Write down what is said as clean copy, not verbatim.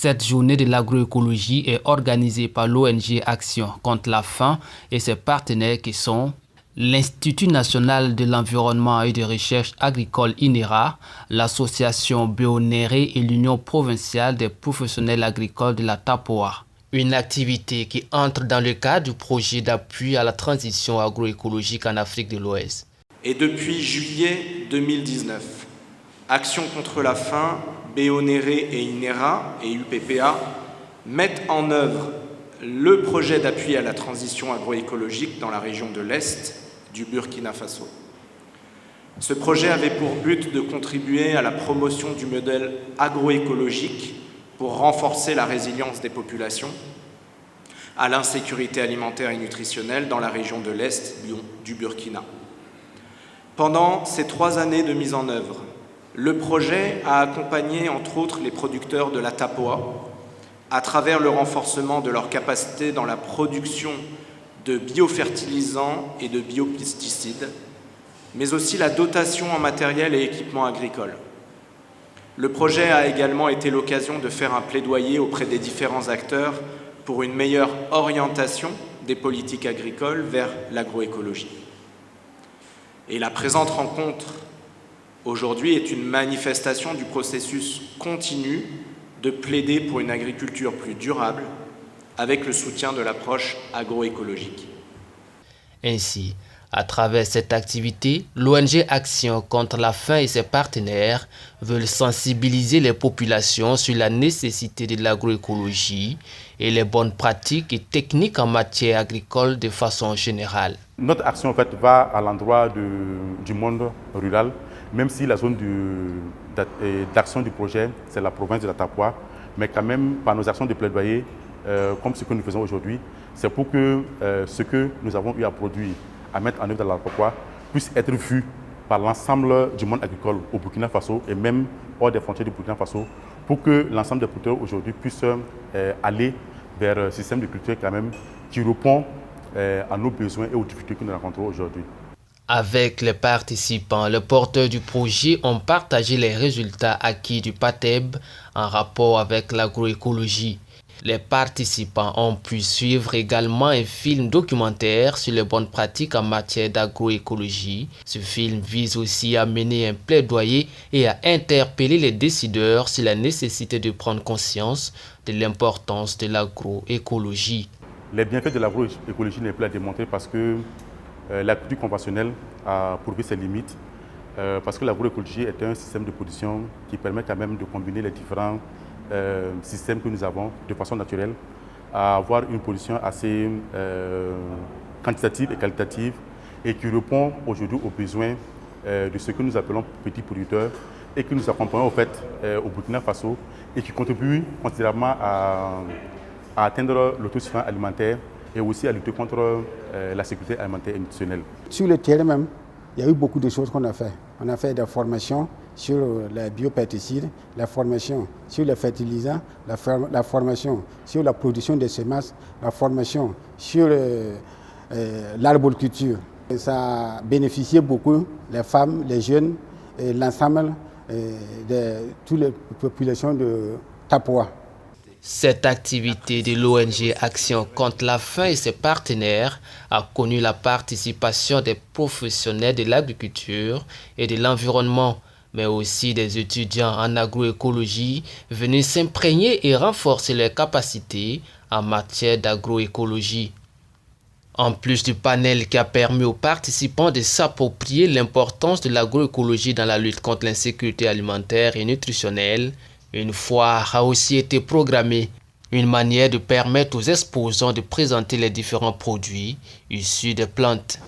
Cette journée de l'agroécologie est organisée par l'ONG Action contre la faim et ses partenaires qui sont l'Institut national de l'environnement et de recherche agricole INERA, l'association Béonéré et l'Union provinciale des professionnels agricoles de la Tapoa. Une activité qui entre dans le cadre du projet d'appui à la transition agroécologique en Afrique de l'Ouest. Et depuis juillet 2019, Action contre la faim, Béonéré et INERA et UPPA mettent en œuvre le projet d'appui à la transition agroécologique dans la région de l'Est du Burkina Faso. Ce projet avait pour but de contribuer à la promotion du modèle agroécologique pour renforcer la résilience des populations à l'insécurité alimentaire et nutritionnelle dans la région de l'Est du Burkina. Pendant ces 3 années de mise en œuvre, le projet a accompagné entre autres les producteurs de la Tapoa à travers le renforcement de leurs capacités dans la production de biofertilisants et de biopesticides, mais aussi la dotation en matériel et équipements agricoles. Le projet a également été l'occasion de faire un plaidoyer auprès des différents acteurs pour une meilleure orientation des politiques agricoles vers l'agroécologie. Et la présente rencontre aujourd'hui est une manifestation du processus continu de plaider pour une agriculture plus durable avec le soutien de l'approche agroécologique. Ainsi, à travers cette activité, l'ONG Action contre la faim et ses partenaires veulent sensibiliser les populations sur la nécessité de l'agroécologie et les bonnes pratiques et techniques en matière agricole de façon générale. Notre action en fait, va à l'endroit du monde rural, même si la zone d'action du projet, c'est la province de la Tapoa, mais quand même, par nos actions de plaidoyer, comme ce que nous faisons aujourd'hui, c'est pour que ce que nous avons eu à produire, à mettre en œuvre dans la Tapoa, puisse être vu par l'ensemble du monde agricole au Burkina Faso et même hors des frontières du Burkina Faso, pour que l'ensemble des producteurs aujourd'hui puissent aller vers un système de culture quand même qui répond à nos besoins et aux difficultés que nous rencontrons aujourd'hui. Avec les participants, les porteurs du projet ont partagé les résultats acquis du PATEB en rapport avec l'agroécologie. Les participants ont pu suivre également un film documentaire sur les bonnes pratiques en matière d'agroécologie. Ce film vise aussi à mener un plaidoyer et à interpeller les décideurs sur la nécessité de prendre conscience de l'importance de l'agroécologie. Les bienfaits de l'agroécologie n'est plus à démontrer parce que l'agriculture conventionnelle a prouvé ses limites, parce que l'agroécologie est un système de production qui permet quand même de combiner les différents systèmes que nous avons de façon naturelle, à avoir une production assez quantitative et qualitative et qui répond aujourd'hui aux besoins de ce que nous appelons petits producteurs et que nous accompagnons en fait au Burkina Faso et qui contribue considérablement à atteindre l'autosuffisance alimentaire et aussi à lutter contre la sécurité alimentaire et nutritionnelle. Sur le terrain même, il y a eu beaucoup de choses qu'on a fait. On a fait des formations sur les biopesticides, la formation sur les fertilisants, la formation sur la production des semences, la formation sur l'arboriculture. Ça a bénéficié beaucoup les femmes, les jeunes et l'ensemble de toutes les populations de Tapoa. Cette activité de l'ONG Action contre la faim et ses partenaires a connu la participation des professionnels de l'agriculture et de l'environnement, mais aussi des étudiants en agroécologie venus s'imprégner et renforcer leurs capacités en matière d'agroécologie. En plus du panel qui a permis aux participants de s'approprier l'importance de l'agroécologie dans la lutte contre l'insécurité alimentaire et nutritionnelle, une foire a aussi été programmée, une manière de permettre aux exposants de présenter les différents produits issus des plantes.